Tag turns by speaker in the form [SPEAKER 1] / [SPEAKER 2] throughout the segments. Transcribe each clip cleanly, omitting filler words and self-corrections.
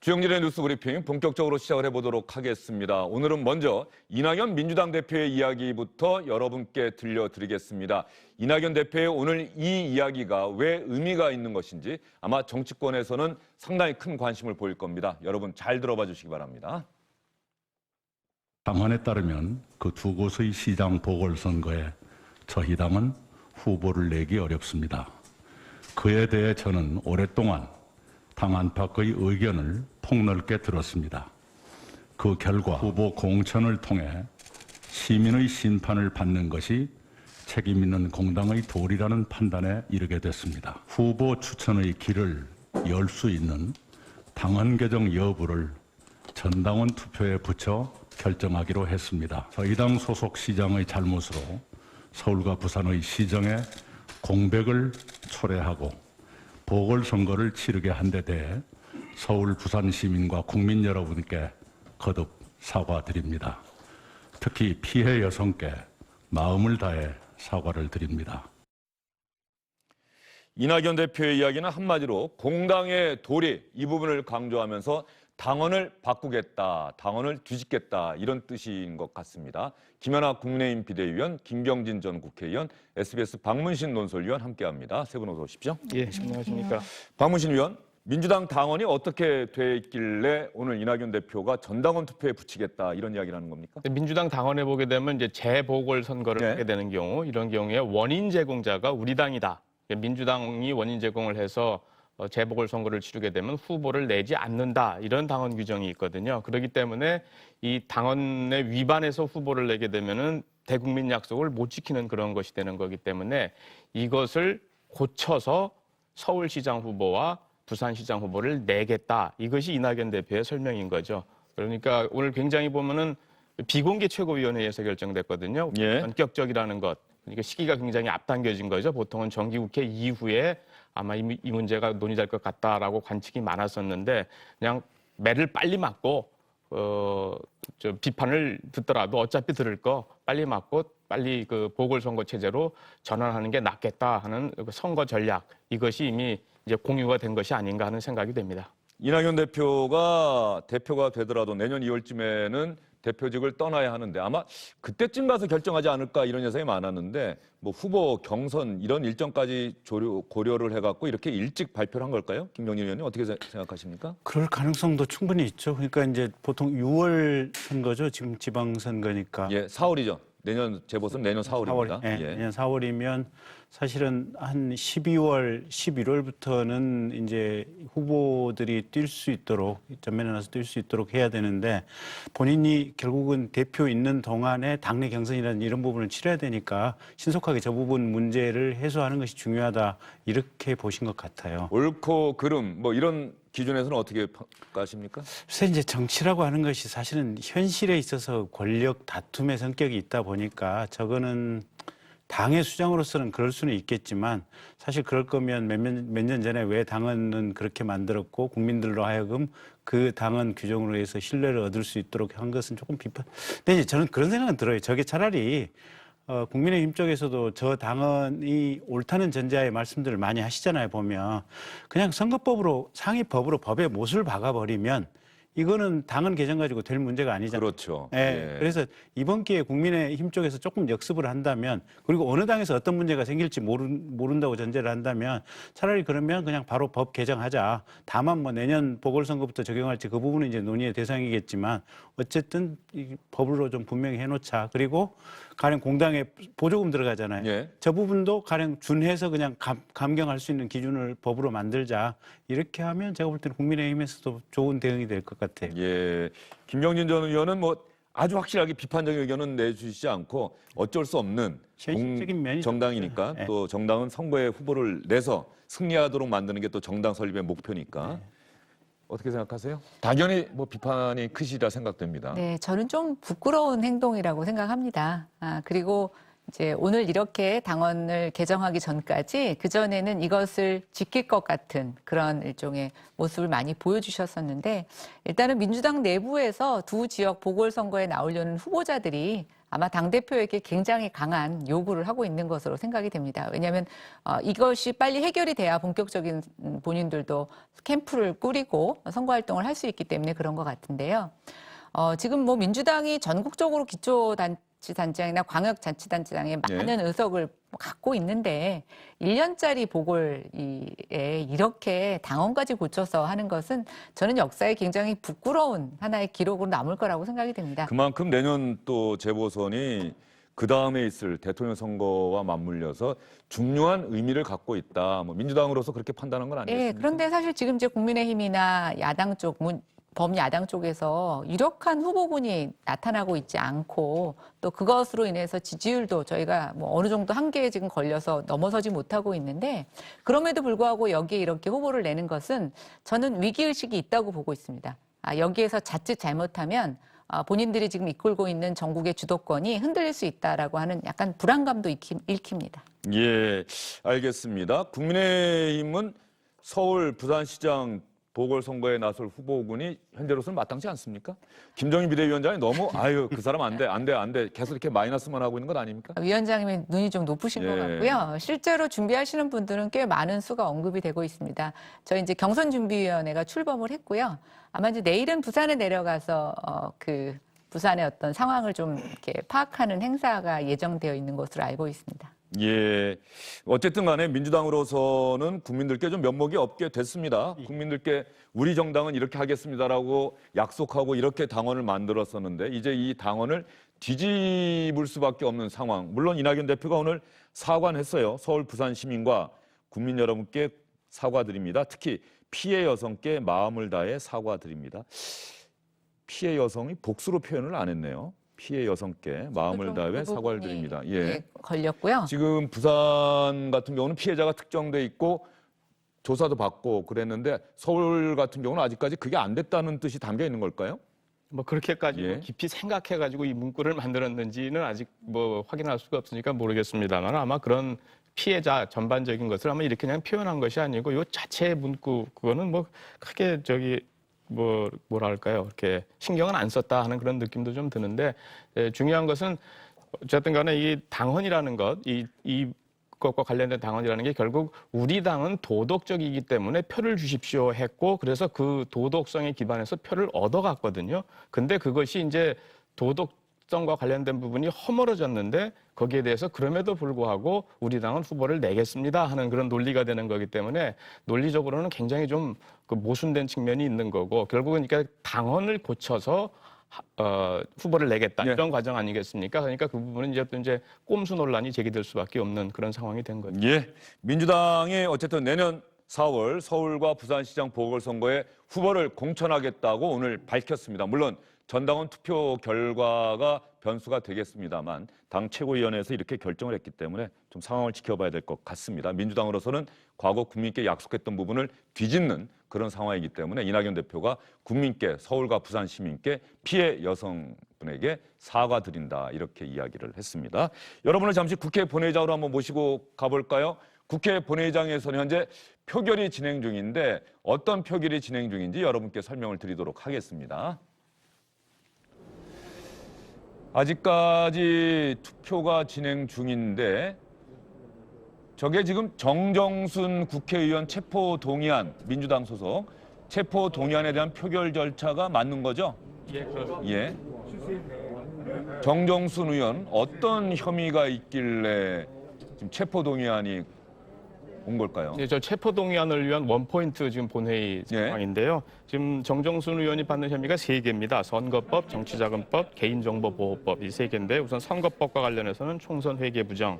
[SPEAKER 1] 주영진의 뉴스 브리핑 본격적으로 시작을 해보도록 하겠습니다. 오늘은 먼저 이낙연 민주당 대표의 이야기부터 여러분께 들려드리겠습니다. 이낙연 대표의 오늘 이 이야기가 왜 의미가 있는 것인지 아마 정치권에서는 상당히 큰 관심을 보일 겁니다. 여러분 잘 들어봐 주시기 바랍니다.
[SPEAKER 2] 당헌에 따르면 그 두 곳의 시장 보궐선거에 저희 당은 후보를 내기 어렵습니다. 그에 대해 저는 오랫동안 당 안팎의 의견을 폭넓게 들었습니다. 그 결과 후보 공천을 통해 시민의 심판을 받는 것이 책임 있는 공당의 도리라는 판단에 이르게 됐습니다. 후보 추천의 길을 열 수 있는 당헌 개정 여부를 전당원 투표에 붙여 결정하기로 했습니다. 저희 당 소속 시장의 잘못으로 서울과 부산의 시정에 공백을 초래하고 보궐선거를 치르게 한 데 대해 서울, 부산 시민과 국민 여러분께 거듭 사과드립니다. 특히 피해 여성께 마음을 다해 사과를 드립니다.
[SPEAKER 1] 이낙연 대표의 이야기는 한마디로 공당의 도리 이 부분을 강조하면서 당헌을 바꾸겠다, 당헌을 뒤집겠다 이런 뜻인 것 같습니다. 김연아 국민의힘 비대위원, 김경진 전 국회의원, SBS 박문신 논설위원 함께합니다. 세 분 어서 오십시오.
[SPEAKER 3] 예, 안녕하십니까.
[SPEAKER 1] 박문신 위원, 민주당 당헌이 어떻게 돼 있길래 오늘 이낙연 대표가 전당원 투표에 붙이겠다 이런 이야기를 하는 겁니까?
[SPEAKER 3] 민주당 당원에 보게 되면 이제 재보궐 선거를
[SPEAKER 1] 네.
[SPEAKER 3] 하게 되는 경우 이런 경우에 원인 제공자가 우리 당이다. 민주당이 원인 제공을 해서 재보궐 선거를 치르게 되면 후보를 내지 않는다. 이런 당헌 규정이 있거든요. 그렇기 때문에 이 당헌에 위반해서 후보를 내게 되면은 대국민 약속을 못 지키는 그런 것이 되는 거기 때문에 이것을 고쳐서 서울시장 후보와 부산시장 후보를 내겠다. 이것이 이낙연 대표의 설명인 거죠. 그러니까 오늘 굉장히 보면은 비공개 최고위원회에서 결정됐거든요.
[SPEAKER 1] 예.
[SPEAKER 3] 원격적이라는 것. 그러니까 시기가 굉장히 앞당겨진 거죠. 보통은 정기국회 이후에 아마 이 문제가 논의될 것 같다라고 관측이 많았었는데 그냥 매를 빨리 맞고 비판을 듣더라도 어차피 들을 거 빨리 맞고 빨리 그 보궐선거 체제로 전환하는 게 낫겠다 하는 선거 전략 이것이 이미 이제 공유가 된 것이 아닌가 하는 생각이 됩니다.
[SPEAKER 1] 이낙연 대표가 되더라도 내년 2월쯤에는 대표직을 떠나야 하는데 아마 그때쯤 가서 결정하지 않을까 이런 예상이 많았는데 뭐 후보 경선 이런 일정까지 고려를 해갖고 이렇게 일찍 발표를 한 걸까요? 김경진 의원님 어떻게 생각하십니까?
[SPEAKER 4] 그럴 가능성도 충분히 있죠. 그러니까 이제 보통 6월 선거죠. 지금 지방선거니까.
[SPEAKER 1] 예, 4월이죠. 내년 재보선 내년 4월입니다.
[SPEAKER 4] 4월, 예, 내년 4월이면 사실은 한 12월, 11월부터는 이제 후보들이 뛸 수 있도록 전면에 나서 뛸 수 있도록 해야 되는데 본인이 결국은 대표 있는 동안에 당내 경선이라는 이런 부분을 치러야 되니까 신속하게 저 부분 문제를 해소하는 것이 중요하다 이렇게 보신 것 같아요.
[SPEAKER 1] 옳고 그름 뭐 이런 기준에서는 어떻게 평가하십니까?
[SPEAKER 4] 그래서 이제 정치라고 하는 것이 사실은 현실에 있어서 권력 다툼의 성격이 있다 보니까 저거는 당의 수장으로서는 그럴 수는 있겠지만 사실 그럴 거면 몇 년 전에 왜 당헌은 그렇게 만들었고 국민들로 하여금 그 당헌 규정으로 해서 신뢰를 얻을 수 있도록 한 것은 조금 비판. 근데 이제 저는 그런 생각은 들어요. 저게 차라리 국민의힘 쪽에서도 저 당헌이 옳다는 전제하에 말씀들을 많이 하시잖아요. 보면 그냥 선거법으로 상위법으로 법에 못을 박아버리면 이거는 당헌 개정 가지고 될 문제가 아니잖아요.
[SPEAKER 1] 그렇죠.
[SPEAKER 4] 예. 그래서 이번 기회에 국민의힘 쪽에서 조금 역습을 한다면 그리고 어느 당에서 어떤 문제가 생길지 모른다고 전제를 한다면 차라리 그러면 그냥 바로 법 개정하자. 다만 뭐 내년 보궐선거부터 적용할지 그 부분은 이제 논의의 대상이겠지만 어쨌든 이 법으로 좀 분명히 해놓자. 그리고 가령 공당에 보조금 들어가잖아요.
[SPEAKER 1] 예.
[SPEAKER 4] 저 부분도 가령 준해서 그냥 감경할 수 있는 기준을 법으로 만들자. 이렇게 하면 제가 볼 때는 국민의힘에서도 좋은 대응이 될 것 같아요.
[SPEAKER 1] 예, 김경진 전 의원은 뭐 아주 확실하게 비판적인 의견은 내주시지 않고 어쩔 수 없는
[SPEAKER 4] 현실적인 면이
[SPEAKER 1] 정당이니까
[SPEAKER 4] 네.
[SPEAKER 1] 또 정당은 선거에 후보를 내서 승리하도록 만드는 게 또 정당 설립의 목표니까
[SPEAKER 4] 네.
[SPEAKER 1] 어떻게 생각하세요? 당연히 뭐 비판이 크시리라 생각됩니다.
[SPEAKER 5] 네, 저는 좀 부끄러운 행동이라고 생각합니다. 그리고 이제 오늘 이렇게 당헌을 개정하기 전까지 그전에는 이것을 지킬 것 같은 그런 일종의 모습을 많이 보여주셨었는데 일단은 민주당 내부에서 두 지역 보궐선거에 나오려는 후보자들이 아마 당대표에게 굉장히 강한 요구를 하고 있는 것으로 생각이 됩니다. 왜냐하면 이것이 빨리 해결이 돼야 본격적인 본인들도 캠프를 꾸리고 선거활동을 할 수 있기 때문에 그런 것 같은데요. 지금 뭐 민주당이 전국적으로 기초자치단체장이나 광역자치단체장에 많은 의석을 갖고 있는데 1년짜리 보궐에 이렇게 당원까지 고쳐서 하는 것은 저는 역사에 굉장히 부끄러운 하나의 기록으로 남을 거라고 생각이 됩니다.
[SPEAKER 1] 그만큼 내년 또 재보선이 그 다음에 있을 대통령 선거와 맞물려서 중요한 의미를 갖고 있다. 뭐 민주당으로서 그렇게 판단한 건 아니겠습니까?
[SPEAKER 5] 네, 그런데 사실 지금 이제 국민의힘이나 야당 쪽, 범야당 쪽에서 유력한 후보군이 나타나고 있지 않고 또 그것으로 인해서 지지율도 저희가 뭐 어느 정도 한계에 지금 걸려서 넘어서지 못하고 있는데 그럼에도 불구하고 여기에 이렇게 후보를 내는 것은 저는 위기의식이 있다고 보고 있습니다. 여기에서 자칫 잘못하면 본인들이 지금 이끌고 있는 전국의 주도권이 흔들릴 수 있다라고 하는 약간 불안감도 읽힙니다.
[SPEAKER 1] 예, 알겠습니다. 국민의힘은 서울 부산시장 보궐선거에 나설 후보군이 현재로서는 마땅치 않습니까? 김정인 비대위원장이 너무 그 사람 안 돼 계속 이렇게 마이너스만 하고 있는 것 아닙니까?
[SPEAKER 5] 위원장님의 눈이 좀 높으신 것 같고요. 실제로 준비하시는 분들은 꽤 많은 수가 언급이 되고 있습니다. 저희 이제 경선준비위원회가 출범을 했고요. 아마 이제 내일은 부산에 내려가서 그 부산의 어떤 상황을 좀 이렇게 파악하는 행사가 예정되어 있는 것으로 알고 있습니다.
[SPEAKER 1] 예. 어쨌든 간에 민주당으로서는 국민들께 좀 면목이 없게 됐습니다. 국민들께 우리 정당은 이렇게 하겠습니다라고 약속하고 이렇게 당원을 만들었었는데 이제 이 당원을 뒤집을 수밖에 없는 상황. 물론 이낙연 대표가 오늘 사과했어요. 서울 부산 시민과 국민 여러분께 사과드립니다. 특히 피해 여성께 마음을 다해 사과드립니다. 피해 여성이 복수로 표현을 안 했네요. 피해 여성께 마음을 다해 사과를 드립니다. 예.
[SPEAKER 5] 걸렸고요.
[SPEAKER 1] 지금 부산 같은 경우는 피해자가 특정돼 있고 조사도 받고 그랬는데 서울 같은 경우는 아직까지 그게 안 됐다는 뜻이 담겨 있는 걸까요?
[SPEAKER 3] 뭐 그렇게까지
[SPEAKER 1] 예.
[SPEAKER 3] 깊이 생각해가지고 이 문구를 만들었는지는 아직 뭐 확인할 수가 없으니까 모르겠습니다만 아마 그런 피해자 전반적인 것을 아마 이렇게 그냥 표현한 것이 아니고 요 자체의 문구 그거는 뭐 크게 뭐랄까요 이렇게 신경은 안 썼다 하는 그런 느낌도 좀 드는데 중요한 것은 어쨌든 간에 이 당헌이라는 것, 이것과 관련된 당헌이라는 게 결국 우리 당은 도덕적이기 때문에 표를 주십시오 했고 그래서 그 도덕성에 기반해서 표를 얻어갔거든요. 근데 그것이 이제 도덕성과 관련된 부분이 허물어졌는데 거기에 대해서 그럼에도 불구하고 우리 당은 후보를 내겠습니다 하는 그런 논리가 되는 거기 때문에 논리적으로는 굉장히 좀 그 모순된 측면이 있는 거고 결국은 그러니까 당헌을 고쳐서 후보를 내겠다 이런 과정 아니겠습니까? 그러니까 그 부분은 이제 또 이제 꼼수 논란이 제기될 수밖에 없는 그런 상황이 된 거죠.
[SPEAKER 1] 예. 민주당이 어쨌든 내년 4월 서울과 부산시장 보궐선거에 후보를 공천하겠다고 오늘 밝혔습니다. 물론 전당원 투표 결과가 변수가 되겠습니다만 당 최고위원회에서 이렇게 결정을 했기 때문에 좀 상황을 지켜봐야 될 것 같습니다. 민주당으로서는 과거 국민께 약속했던 부분을 뒤집는 그런 상황이기 때문에 이낙연 대표가 국민께 서울과 부산 시민께 피해 여성분에게 사과드린다 이렇게 이야기를 했습니다. 여러분을 잠시 국회 본회의장으로 한번 모시고 가볼까요? 국회 본회의장에서는 현재 표결이 진행 중인데 어떤 표결이 진행 중인지 여러분께 설명을 드리도록 하겠습니다. 아직까지 투표가 진행 중인데 저게 지금 정정순 국회의원 체포동의안, 민주당 소속 체포동의안에 대한 표결 절차가 맞는 거죠?
[SPEAKER 3] 예, 그렇습니다.
[SPEAKER 1] 예. 정정순 의원 어떤 혐의가 있길래 지금 체포동의안이 온 걸까요?
[SPEAKER 3] 네, 저 체포동의안을 위한 원포인트 지금 본회의
[SPEAKER 1] 예.
[SPEAKER 3] 상황인데요. 지금 정정순 의원이 받는 혐의가 3개입니다. 선거법, 정치자금법, 개인정보보호법 이 3개인데 우선 선거법과 관련해서는 총선 회계 부정,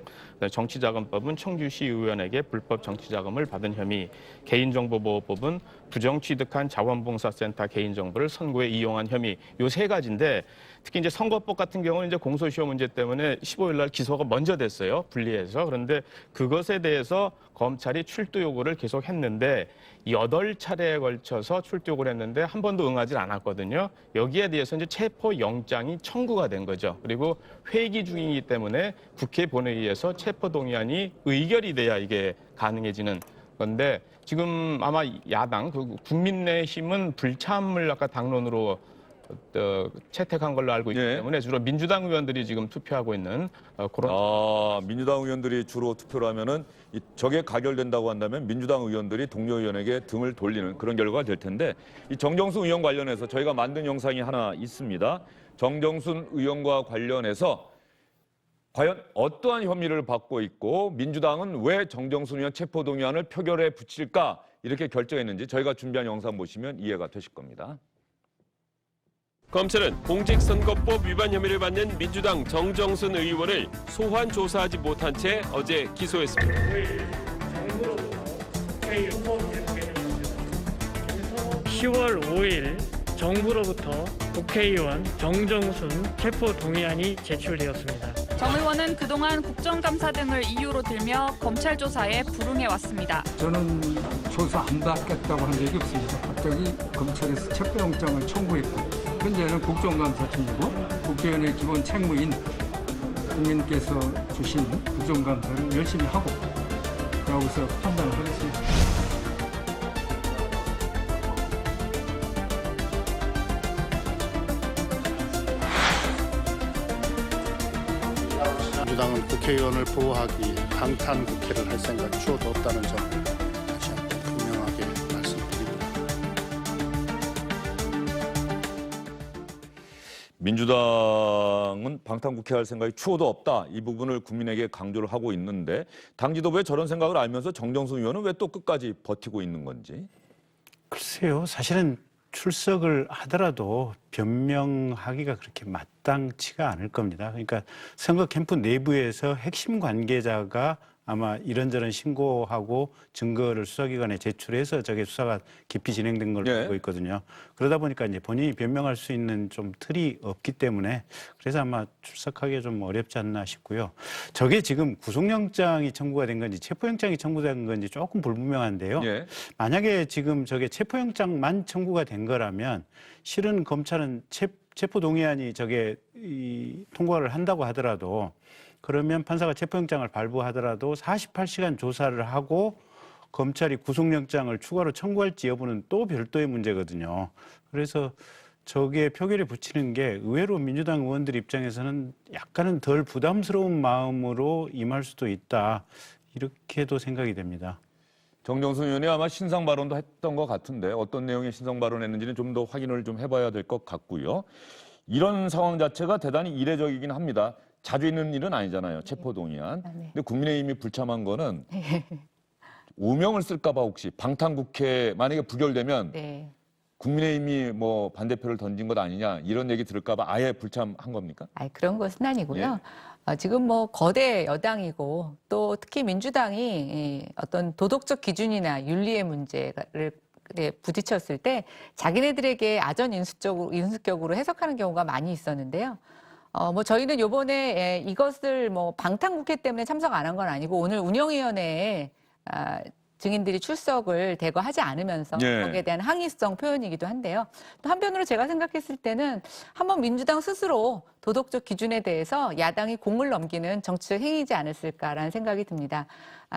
[SPEAKER 3] 정치자금법은 청주시 의원에게 불법 정치자금을 받은 혐의, 개인정보보호법은 부정 취득한 자원봉사센터 개인정보를 선거에 이용한 혐의 요 3가지인데 특히 이제 선거법 같은 경우는 이제 공소시효 문제 때문에 15일 날 기소가 먼저 됐어요. 분리해서. 그런데 그것에 대해서 검찰이 출두 요구를 계속 했는데 8차례에 걸쳐서 출두 요구를 했는데 한 번도 응하지 않았거든요. 여기에 대해서 이제 체포영장이 청구가 된 거죠. 그리고 회기 중이기 때문에 국회 본회의에서 체포동의안이 의결이 돼야 이게 가능해지는 건데 지금 아마 야당, 국민의힘은 불참을 아까 당론으로 채택한 걸로 알고 있기
[SPEAKER 1] 예.
[SPEAKER 3] 때문에 주로 민주당 의원들이 지금 투표하고 있는 그런
[SPEAKER 1] 민주당 의원들이 주로 투표를 하면은 저게 가결된다고 한다면 민주당 의원들이 동료 의원에게 등을 돌리는 그런 결과가 될 텐데 이 정정순 의원 관련해서 저희가 만든 영상이 하나 있습니다. 정정순 의원과 관련해서 과연 어떠한 혐의를 받고 있고 민주당은 왜 정정순 의원 체포동의안을 표결에 붙일까 이렇게 결정했는지 저희가 준비한 영상 보시면 이해가 되실 겁니다.
[SPEAKER 6] 검찰은 공직선거법 위반 혐의를 받는 민주당 정정순 의원을 소환 조사하지 못한 채 어제 기소했습니다.
[SPEAKER 7] 10월 5일 정부로부터 국회의원 정정순 체포 동의안이 제출되었습니다.
[SPEAKER 8] 정 의원은 그동안 국정감사 등을 이유로 들며 검찰 조사에 불응해왔습니다.
[SPEAKER 9] 저는 조사 안 받겠다고 한 적이 없습니다. 갑자기 검찰에서 체포영장을 청구했고 현재는 국정감사 중이고 국회의원의 기본 책무인 국민께서 주신 국정감사를 열심히 하고 그러고서 판단을 하겠습니다.
[SPEAKER 10] 민주당은 국회의원을 보호하기 위해 방탄 국회를 할 생각이 추호도 없다는 점을 다시 한번 분명하게 말씀드립니다.
[SPEAKER 1] 민주당은 방탄국회 할 생각이 추호도 없다. 이 부분을 국민에게 강조를 하고 있는데 당 지도부의 저런 생각을 알면서 정정순 의원은 왜 또 끝까지 버티고 있는 건지.
[SPEAKER 4] 글쎄요. 사실은 출석을 하더라도 변명하기가 그렇게 마땅치가 않을 겁니다. 그러니까 선거 캠프 내부에서 핵심 관계자가 아마 이런저런 신고하고 증거를 수사기관에 제출해서 저게 수사가 깊이 진행된 걸로 알고 있거든요. 그러다 보니까 이제 본인이 변명할 수 있는 좀 틀이 없기 때문에 그래서 아마 출석하기 좀 어렵지 않나 싶고요. 저게 지금 구속영장이 청구가 된 건지 체포영장이 청구된 건지 조금 불분명한데요. 만약에 지금 저게 체포영장만 청구가 된 거라면 실은 검찰은 체포동의안이 저게 통과를 한다고 하더라도 그러면 판사가 체포영장을 발부하더라도 48시간 조사를 하고 검찰이 구속영장을 추가로 청구할지 여부는 또 별도의 문제거든요. 그래서 저게 표결에 붙이는 게 의외로 민주당 의원들 입장에서는 약간은 덜 부담스러운 마음으로 임할 수도 있다. 이렇게도 생각이 됩니다.
[SPEAKER 1] 정정순 의원이 아마 신상 발언도 했던 것 같은데 어떤 내용의 신상 발언했는지는 좀 더 확인을 좀 해봐야 될 것 같고요. 이런 상황 자체가 대단히 이례적이긴 합니다. 자주 있는 일은 아니잖아요. 체포동의안. 근데 국민의힘이 불참한 거는 오명을 쓸까 봐 혹시 방탄국회 만약에 부결되면 국민의힘이 뭐 반대표를 던진 것 아니냐 이런 얘기 들을까 봐 아예 불참한 겁니까?
[SPEAKER 5] 그런 것은 아니고요. 지금 뭐 거대 여당이고 또 특히 민주당이 어떤 도덕적 기준이나 윤리의 문제를 부딪혔을 때 자기네들에게 아전 인수격으로 해석하는 경우가 많이 있었는데요. 뭐 저희는 요번에 이것을 뭐 방탄국회 때문에 참석 안 한 건 아니고 오늘 운영위원회에 증인들이 출석을 대거 하지 않으면서 거기에 대한 항의성 표현이기도 한데요. 또 한편으로 제가 생각했을 때는 한번 민주당 스스로 도덕적 기준에 대해서 야당이 공을 넘기는 정치적 행위이지 않았을까라는 생각이 듭니다.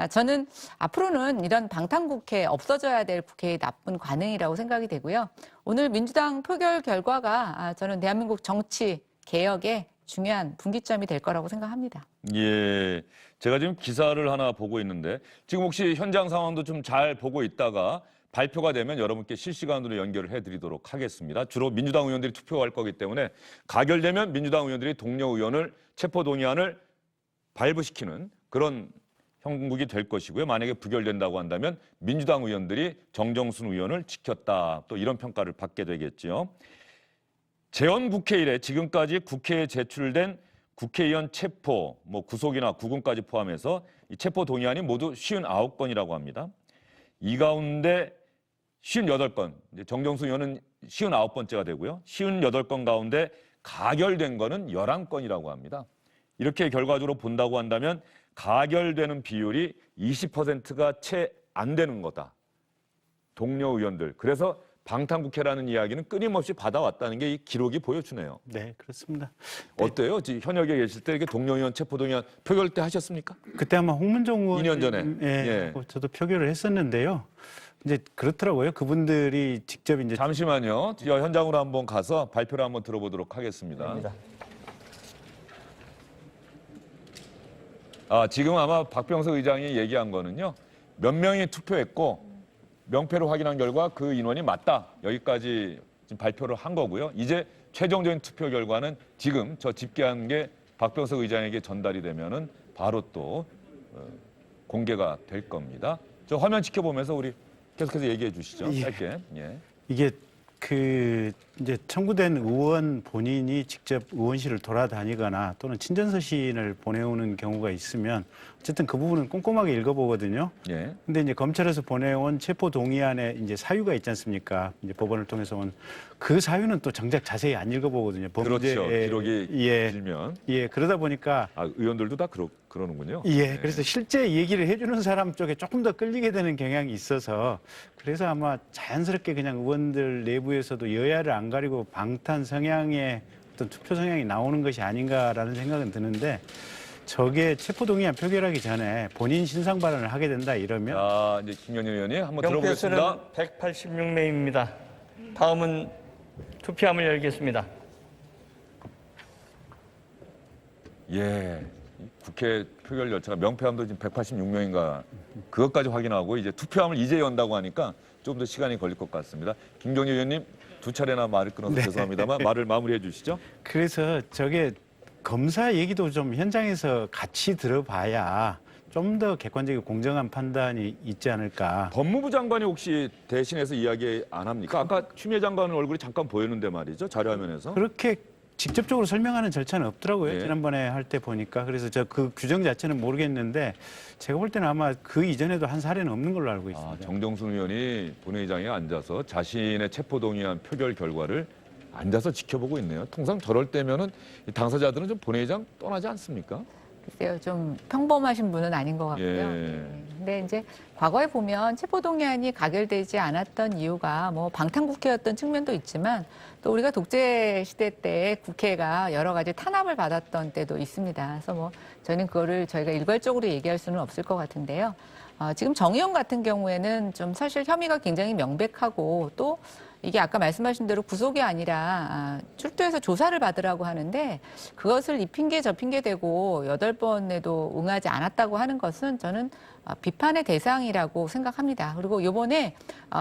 [SPEAKER 5] 저는 앞으로는 이런 방탄국회 없어져야 될 국회의 나쁜 관행이라고 생각이 되고요. 오늘 민주당 표결 결과가 저는 대한민국 정치 개혁의 중요한 분기점이 될 거라고 생각합니다.
[SPEAKER 1] 예, 제가 지금 기사를 하나 보고 있는데 지금 혹시 현장 상황도 좀 잘 보고 있다가 발표가 되면 여러분께 실시간으로 연결을 해드리도록 하겠습니다. 주로 민주당 의원들이 투표할 거기 때문에 가결되면 민주당 의원들이 동료 의원을 체포동의안을 발부시키는 그런 형국이 될 것이고요. 만약에 부결된다고 한다면 민주당 의원들이 정정순 의원을 지켰다. 또 이런 평가를 받게 되겠죠. 재헌국회 이래 지금까지 국회에 제출된 국회의원 체포, 뭐 구속이나 구금까지 포함해서 이 체포 동의안이 모두 59건이라고 합니다. 이 가운데 58건, 이제 정정순 의원은 59번째가 되고요. 58건 가운데 가결된 거는 11건이라고 합니다. 이렇게 결과적으로 본다고 한다면 가결되는 비율이 20%가 채 안 되는 거다. 동료 의원들. 그래서 방탄국회라는 이야기는 끊임없이 받아왔다는 게 이 기록이 보여주네요.
[SPEAKER 4] 네, 그렇습니다.
[SPEAKER 1] 어때요? 현역에 계실 때 이렇게 동료 의원 체포동의안 표결 때 하셨습니까?
[SPEAKER 4] 그때 아마 홍문종 의원
[SPEAKER 1] 2년 전에.
[SPEAKER 4] 저도 표결을 했었는데요. 이제 그렇더라고요. 그분들이 직접 이제
[SPEAKER 1] 잠시만요. 저 현장으로 한번 가서 발표를 한번 들어보도록 하겠습니다. 지금 아마 박병석 의장이 얘기한 거는요. 몇 명이 투표했고 명패로 확인한 결과 그 인원이 맞다. 여기까지 지금 발표를 한 거고요. 이제 최종적인 투표 결과는 지금 저 집계한 게 박병석 의장에게 전달이 되면은 바로 또 공개가 될 겁니다. 저 화면 지켜보면서 우리 계속해서 얘기해 주시죠.
[SPEAKER 4] 예.
[SPEAKER 1] 짧게. 예.
[SPEAKER 4] 이게 그 이제 청구된 의원 본인이 직접 의원실을 돌아다니거나 또는 친전 서신을 보내오는 경우가 있으면 어쨌든 그 부분은 꼼꼼하게 읽어보거든요.
[SPEAKER 1] 예.
[SPEAKER 4] 근데 이제 검찰에서 보내온 체포 동의안에 이제 사유가 있지 않습니까? 이제 법원을 통해서 온 그 사유는 또 정작 자세히 안 읽어보거든요.
[SPEAKER 1] 그렇죠. 기록이
[SPEAKER 4] 예,
[SPEAKER 1] 길면.
[SPEAKER 4] 예, 그러다 보니까
[SPEAKER 1] 의원들도 다 그러는군요.
[SPEAKER 4] 예, 그래서 실제 얘기를 해주는 사람 쪽에 조금 더 끌리게 되는 경향이 있어서 그래서 아마 자연스럽게 그냥 의원들 내부에서도 여야를 안 가리고 방탄 성향의 어떤 투표 성향이 나오는 것이 아닌가라는 생각은 드는데 저게 체포동의안 표결하기 전에 본인 신상 발언을 하게 된다 이러면
[SPEAKER 1] 자, 이제 김영진 의원이 한번 들어보겠습니다.
[SPEAKER 7] 명패수는 186명입니다. 다음은 투표함을 열겠습니다.
[SPEAKER 1] 예. 국회 표결 열차가 명패함도 지금 186명인가 그것까지 확인하고 이제 투표함을 이제 연다고 하니까 좀 더 시간이 걸릴 것 같습니다. 김경진 의원님 두 차례나 말을 끊어서 죄송합니다만 말을 마무리해 주시죠.
[SPEAKER 4] 그래서 저게 검사 얘기도 좀 현장에서 같이 들어봐야 좀 더 객관적이고 공정한 판단이 있지 않을까.
[SPEAKER 1] 법무부 장관이 혹시 대신해서 이야기 안 합니까? 아까 추미애 장관 얼굴이 잠깐 보였는데 말이죠. 자료화면에서.
[SPEAKER 4] 그렇게 직접적으로 설명하는 절차는 없더라고요.
[SPEAKER 1] 예.
[SPEAKER 4] 지난번에 할 때 보니까. 그래서 저 그 규정 자체는 모르겠는데 제가 볼 때는 아마 그 이전에도 한 사례는 없는 걸로 알고 있습니다.
[SPEAKER 1] 정정순 의원이 본회의장에 앉아서 자신의 체포동의안 표결 결과를 앉아서 지켜보고 있네요. 통상 저럴 때면은 이 당사자들은 좀 본회의장 떠나지 않습니까?
[SPEAKER 5] 글쎄요, 좀 평범하신 분은 아닌 것 같고요.
[SPEAKER 1] 예.
[SPEAKER 5] 네. 근데 이제 과거에 보면 체포동의안이 가결되지 않았던 이유가 뭐 방탄국회였던 측면도 있지만 또 우리가 독재 시대 때 국회가 여러 가지 탄압을 받았던 때도 있습니다. 그래서 뭐 저는 그거를 저희가 일괄적으로 얘기할 수는 없을 것 같은데요. 지금 정 의원 같은 경우에는 좀 사실 혐의가 굉장히 명백하고 또 이게 아까 말씀하신 대로 구속이 아니라 출두해서 조사를 받으라고 하는데 그것을 이 핑계 저 핑계 대고 8번에도 응하지 않았다고 하는 것은 저는 비판의 대상이라고 생각합니다. 그리고 이번에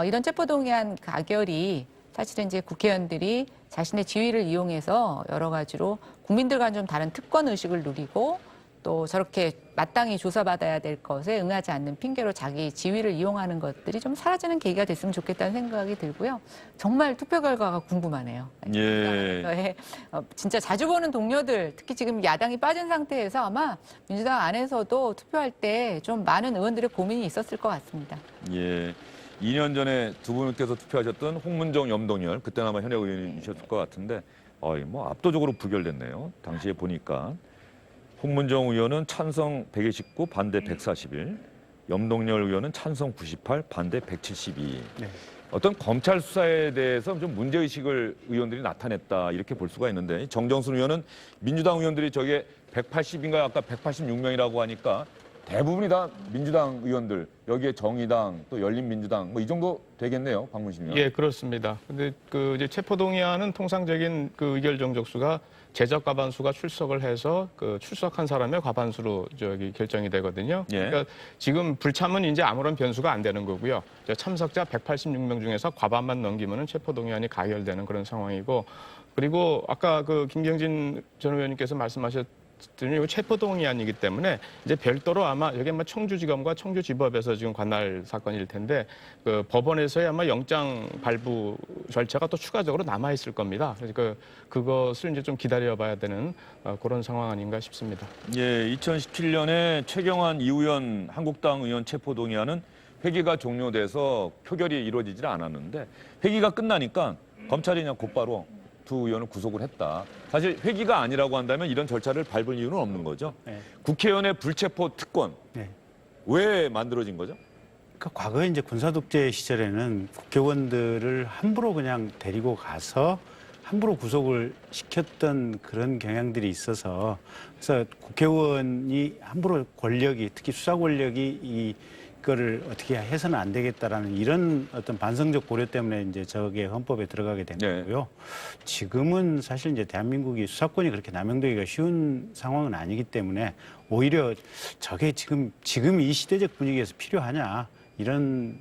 [SPEAKER 5] 이런 체포동의안 가결이 사실은 이제 국회의원들이 자신의 지위를 이용해서 여러 가지로 국민들과는 좀 다른 특권 의식을 누리고 또 저렇게 마땅히 조사받아야 될 것에 응하지 않는 핑계로 자기 지위를 이용하는 것들이 좀 사라지는 계기가 됐으면 좋겠다는 생각이 들고요. 정말 투표 결과가 궁금하네요.
[SPEAKER 1] 예.
[SPEAKER 5] 진짜 자주 보는 동료들, 특히 지금 야당이 빠진 상태에서 아마 민주당 안에서도 투표할 때 좀 많은 의원들의 고민이 있었을 것 같습니다.
[SPEAKER 1] 예. 2년 전에 두 분께서 투표하셨던 홍문정, 염동열, 그때는 아마 현역 의원이셨을 것 같은데, 뭐 압도적으로 부결됐네요. 당시에 보니까. 홍문정 의원은 찬성 129, 반대 141, 염동열 의원은 찬성 98, 반대 172.
[SPEAKER 4] 네.
[SPEAKER 1] 어떤 검찰 수사에 대해서 좀 문제의식을 의원들이 나타냈다 이렇게 볼 수가 있는데 정정순 의원은 민주당 의원들이 저게 180인가요? 아까 186명이라고 하니까 대부분이 다 민주당 의원들, 여기에 정의당, 또 열린민주당 뭐 이 정도 되겠네요, 박문심 의원.
[SPEAKER 3] 예, 그렇습니다. 근데 그 이제 체포동의안은 통상적인 그 의결 정족수가 제적 과반수가 출석을 해서 그 출석한 사람의 과반수로 결정이 되거든요.
[SPEAKER 1] 예.
[SPEAKER 3] 그러니까 지금 불참은 이제 아무런 변수가 안 되는 거고요. 참석자 186명 중에서 과반만 넘기면은 체포동의안이 가결되는 그런 상황이고, 그리고 아까 그 김경진 전 의원님께서 말씀하셨 이 체포동의안이기 때문에 이제 별도로 아마 여기 아마 청주지검과 청주지법에서 지금 관할 사건일 텐데 그 법원에서의 아마 영장 발부 절차가 또 추가적으로 남아 있을 겁니다. 그래서 그것을 이제 좀 기다려봐야 되는 그런 상황 아닌가 싶습니다.
[SPEAKER 1] 예, 2017년에 최경환 이우현 한국당 의원 체포동의안은 회기가 종료돼서 표결이 이루어지질 않았는데 회기가 끝나니까 검찰이 그냥 곧바로 두 의원을 구속을 했다. 사실 회기가 아니라고 한다면 이런 절차를 밟을 이유는 없는 거죠.
[SPEAKER 4] 네.
[SPEAKER 1] 국회의원의 불체포 특권
[SPEAKER 4] 네.
[SPEAKER 1] 왜 만들어진 거죠?
[SPEAKER 4] 그러니까 과거에 이제 군사독재 시절에는 국회의원들을 함부로 그냥 데리고 가서 함부로 구속을 시켰던 그런 경향들이 있어서 그래서 국회의원이 함부로 권력이 특히 수사 권력이 이 이거를 어떻게 해서는 안 되겠다라는 이런 어떤 반성적 고려 때문에 이제 저게 헌법에 들어가게 된
[SPEAKER 1] 네.
[SPEAKER 4] 거고요. 지금은 사실 이제 대한민국이 수사권이 그렇게 남용되기가 쉬운 상황은 아니기 때문에 오히려 저게 지금 이 시대적 분위기에서 필요하냐 이런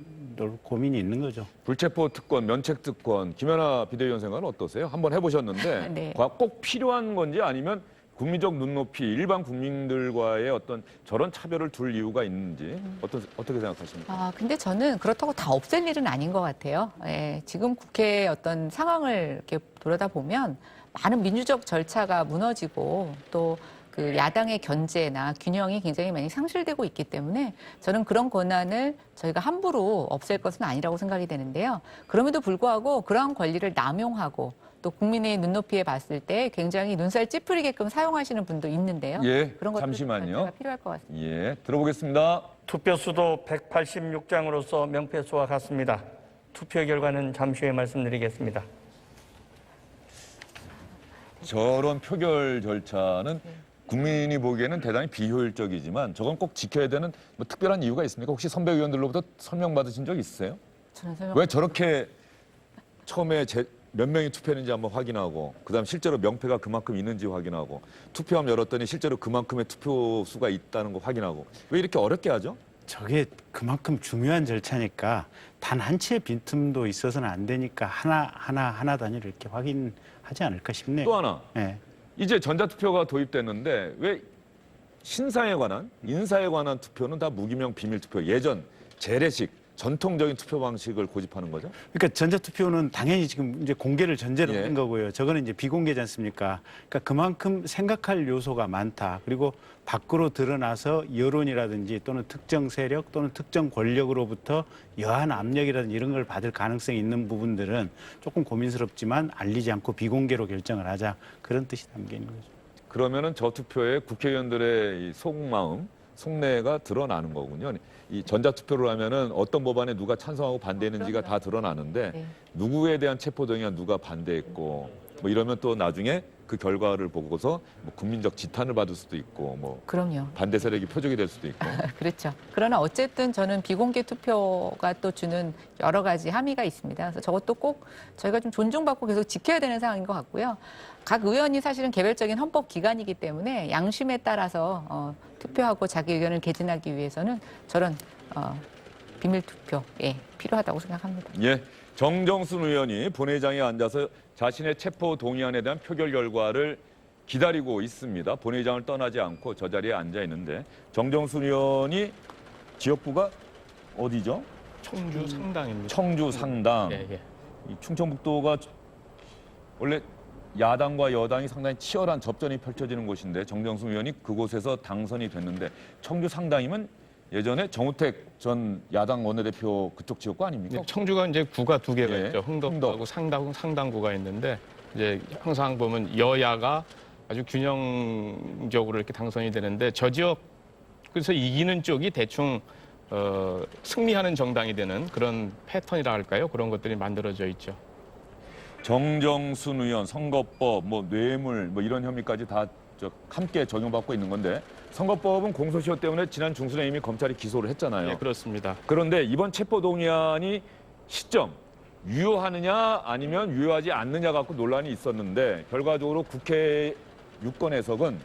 [SPEAKER 4] 고민이 있는 거죠.
[SPEAKER 1] 불체포 특권, 면책 특권, 김연아 비대위원 생각은 어떠세요? 한번 해보셨는데
[SPEAKER 5] 네.
[SPEAKER 1] 꼭 필요한 건지 아니면 국민적 눈높이, 일반 국민들과의 어떤 저런 차별을 둘 이유가 있는지 어떻게 생각하십니까?
[SPEAKER 5] 근데 저는 그렇다고 다 없앨 일은 아닌 것 같아요. 예, 지금 국회의 어떤 상황을 이렇게 돌아다 보면 많은 민주적 절차가 무너지고 또 그 야당의 견제나 균형이 굉장히 많이 상실되고 있기 때문에 저는 그런 권한을 저희가 함부로 없앨 것은 아니라고 생각이 되는데요. 그럼에도 불구하고 그러한 권리를 남용하고 또 국민의 눈높이에 봤을 때 굉장히 눈살 찌푸리게끔 사용하시는 분도 있는데요.
[SPEAKER 1] 예,
[SPEAKER 5] 그런 것들
[SPEAKER 1] 잠시만요.
[SPEAKER 5] 필요할 것 같습니다.
[SPEAKER 1] 예, 들어보겠습니다.
[SPEAKER 7] 투표수도 186장으로서 명패수와 같습니다. 투표 결과는 잠시 후에 말씀드리겠습니다.
[SPEAKER 1] 저런 표결 절차는 국민이 보기에는 대단히 비효율적이지만 저건 꼭 지켜야 되는 뭐 특별한 이유가 있습니까? 혹시 선배 의원들로부터 설명 받으신 적 있으세요?
[SPEAKER 5] 저는 설명
[SPEAKER 1] 왜 저렇게 처음에 몇 명이 투표했는지 한번 확인하고 그다음 실제로 명패가 그만큼 있는지 확인하고 투표함 열었더니 실제로 그만큼의 투표 수가 있다는 거 확인하고 왜 이렇게 어렵게 하죠?
[SPEAKER 4] 저게 그만큼 중요한 절차니까 단 한 치의 빈틈도 있어서는 안 되니까 하나 단위로 이렇게 확인하지 않을까 싶네요.
[SPEAKER 1] 또 하나
[SPEAKER 4] 네.
[SPEAKER 1] 이제 전자투표가 도입됐는데 왜 신상에 관한 인사에 관한 투표는 다 무기명 비밀투표 예전 재래식 전통적인 투표 방식을 고집하는 거죠?
[SPEAKER 4] 그러니까 전자투표는 당연히 지금 이제 공개를 전제로
[SPEAKER 1] 예.
[SPEAKER 4] 한 거고요. 저거는 이제 비공개지 않습니까? 그러니까 그만큼 생각할 요소가 많다. 그리고 밖으로 드러나서 여론이라든지 또는 특정 세력 또는 특정 권력으로부터 여한 압력이라든지 이런 걸 받을 가능성이 있는 부분들은 조금 고민스럽지만 알리지 않고 비공개로 결정을 하자. 그런 뜻이 담겨 있는 거죠.
[SPEAKER 1] 그러면은 저 투표에 국회의원들의 이 속마음, 속내가 드러나는 거군요. 이 전자투표로 하면은 어떤 법안에 누가 찬성하고 반대했는지가 다 드러나는데
[SPEAKER 5] 네.
[SPEAKER 1] 누구에 대한 체포동의안 누가 반대했고 뭐 이러면 또 나중에 그 결과를 보고서 뭐 국민적 지탄을 받을 수도 있고 뭐
[SPEAKER 5] 그럼요.
[SPEAKER 1] 반대 세력이 표적이 될 수도 있고
[SPEAKER 5] 그렇죠. 그러나 어쨌든 저는 비공개 투표가 또 주는 여러 가지 함의가 있습니다. 그래서 저것도 꼭 저희가 좀 존중받고 계속 지켜야 되는 상황인 것 같고요. 각 의원이 사실은 개별적인 헌법 기관이기 때문에 양심에 따라서 투표하고 자기 의견을 개진하기 위해서는 저런 비밀 투표 필요하다고 생각합니다.
[SPEAKER 1] 예, 정정순 의원이 본회의장에 앉아서 자신의 체포 동의안에 대한 표결 결과를 기다리고 있습니다. 본회의장을 떠나지 않고 저 자리에 앉아 있는데 정정순 의원이 지역구가 어디죠?
[SPEAKER 3] 청주 상당입니다.
[SPEAKER 1] 청주 상당.
[SPEAKER 3] 예, 예.
[SPEAKER 1] 이 충청북도가 원래 야당과 여당이 상당히 치열한 접전이 펼쳐지는 곳인데 정정순 의원이 그곳에서 당선이 됐는데 청주 상당이면 예전에 정우택 전 야당 원내대표 그쪽 지역구 아닙니까?
[SPEAKER 3] 청주가 이제 구가 두 개가
[SPEAKER 1] 예,
[SPEAKER 3] 있죠. 흥덕하고 상당구가 있는데 이제 항상 보면 여야가 아주 균형적으로 이렇게 당선이 되는데 저 지역 그래서 이기는 쪽이 대충 승리하는 정당이 되는 그런 패턴이라 할까요? 그런 것들이 만들어져 있죠.
[SPEAKER 1] 정정순 의원 선거법, 뭐 뇌물, 뭐 이런 혐의까지 다 함께 적용받고 있는 건데 선거법은 공소시효 때문에 지난 중순에 이미 검찰이 기소를 했잖아요.
[SPEAKER 3] 예, 그렇습니다.
[SPEAKER 1] 그런데 이번 체포동의안이 시점 유효하느냐 아니면 유효하지 않느냐 갖고 논란이 있었는데 결과적으로 국회 유권 해석은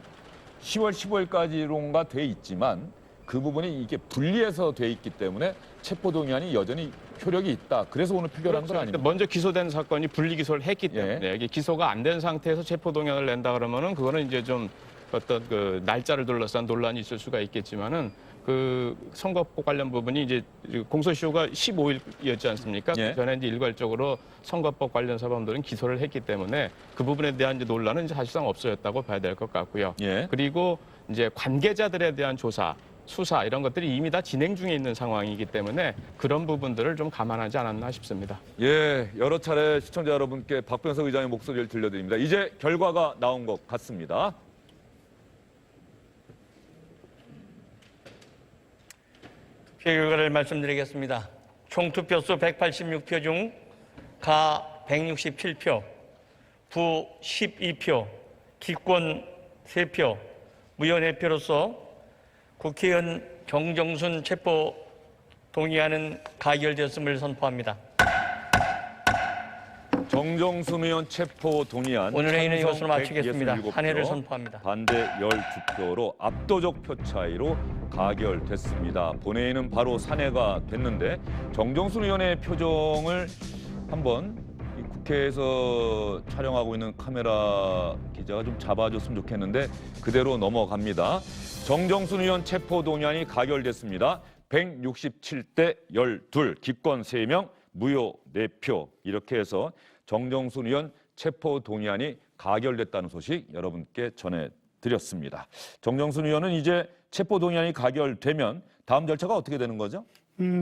[SPEAKER 1] 10월 15일까지론가 돼 있지만 그 부분이 이게 분리해서 돼 있기 때문에 체포동의안이 여전히 효력이 있다. 그래서 오늘 표결한 건 아닙니까?
[SPEAKER 3] 먼저 기소된 사건이 분리 기소를 했기 때문에 이게 기소가 안 된 상태에서 체포동의안을 낸다 그러면은 그거는 이제 좀 어떤 그 날짜를 둘러싼 논란이 있을 수가 있겠지만은 그 선거법 관련 부분이 이제 공소시효가 15일이었지 않습니까?
[SPEAKER 1] 예.
[SPEAKER 3] 그 전에 이제 일괄적으로 선거법 관련 사범들은 기소를 했기 때문에 그 부분에 대한 이제 논란은 이제 사실상 없어졌다고 봐야 될 것 같고요.
[SPEAKER 1] 예.
[SPEAKER 3] 그리고 이제 관계자들에 대한 조사, 수사 이런 것들이 이미 다 진행 중에 있는 상황이기 때문에 그런 부분들을 좀 감안하지 않았나 싶습니다.
[SPEAKER 1] 예, 여러 차례 시청자 여러분께 박병석 의장의 목소리를 들려드립니다. 이제 결과가 나온 것 같습니다.
[SPEAKER 7] 투표 결과를 말씀드리겠습니다. 총 투표수 186표 중 가 167표, 부 12표, 기권 3표, 무효 4표로서 국회의원 정정순 체포 동의안은 가결되었음을 선포합니다.
[SPEAKER 1] 정정순 의원 체포 동의안
[SPEAKER 7] 오늘 회의는 이것으로
[SPEAKER 1] 찬성
[SPEAKER 7] 마치겠습니다.
[SPEAKER 1] 167표,
[SPEAKER 7] 한해를 선포합니다.
[SPEAKER 1] 반대 12표로 압도적 표 차이로 가결됐습니다. 본회의는 바로 산회가 됐는데 정정순 의원의 표정을 한번 이 국회에서 촬영하고 있는 카메라 기자가 좀 잡아줬으면 좋겠는데 그대로 넘어갑니다. 정정순 의원 체포 동의안이 가결됐습니다. 167대 12, 기권 3명, 무효 4표 이렇게 해서 정정순 의원 체포 동의안이 가결됐다는 소식 여러분께 전해드렸습니다. 정정순 의원은 이제 체포 동의안이 가결되면 다음 절차가 어떻게 되는 거죠?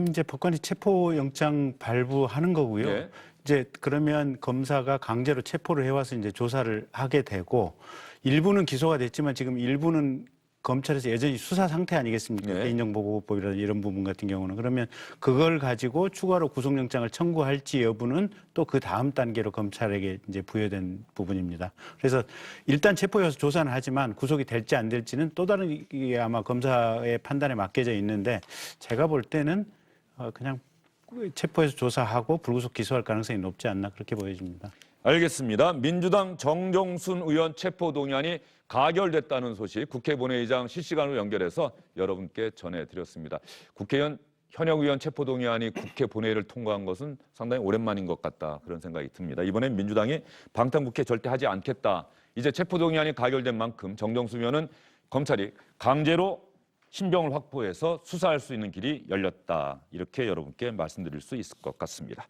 [SPEAKER 4] 이제 법관이 체포영장 발부하는 거고요.
[SPEAKER 1] 네.
[SPEAKER 4] 이제 그러면 검사가 강제로 체포를 해와서 이제 조사를 하게 되고 일부는 기소가 됐지만 지금 일부는 검찰에서 여전히 수사 상태 아니겠습니까?
[SPEAKER 1] 네.
[SPEAKER 4] 개인정보보호법이라든지 이런 부분 같은 경우는. 그러면 그걸 가지고 추가로 구속영장을 청구할지 여부는 또 그 다음 단계로 검찰에게 이제 부여된 부분입니다. 그래서 일단 체포해서 조사는 하지만 구속이 될지 안 될지는 또 다른 이게 아마 검사의 판단에 맡겨져 있는데 제가 볼 때는 그냥 체포해서 조사하고 불구속 기소할 가능성이 높지 않나 그렇게 보여집니다.
[SPEAKER 1] 알겠습니다. 민주당 정정순 의원 체포 동의안이 가결됐다는 소식 국회 본회의장 실시간으로 연결해서 여러분께 전해드렸습니다. 국회의원 현역 의원 체포 동의안이 국회 본회의를 통과한 것은 상당히 오랜만인 것 같다 그런 생각이 듭니다. 이번엔 민주당이 방탄국회 절대 하지 않겠다. 이제 체포 동의안이 가결된 만큼 정정순 의원은 검찰이 강제로 신병을 확보해서 수사할 수 있는 길이 열렸다. 이렇게 여러분께 말씀드릴 수 있을 것 같습니다.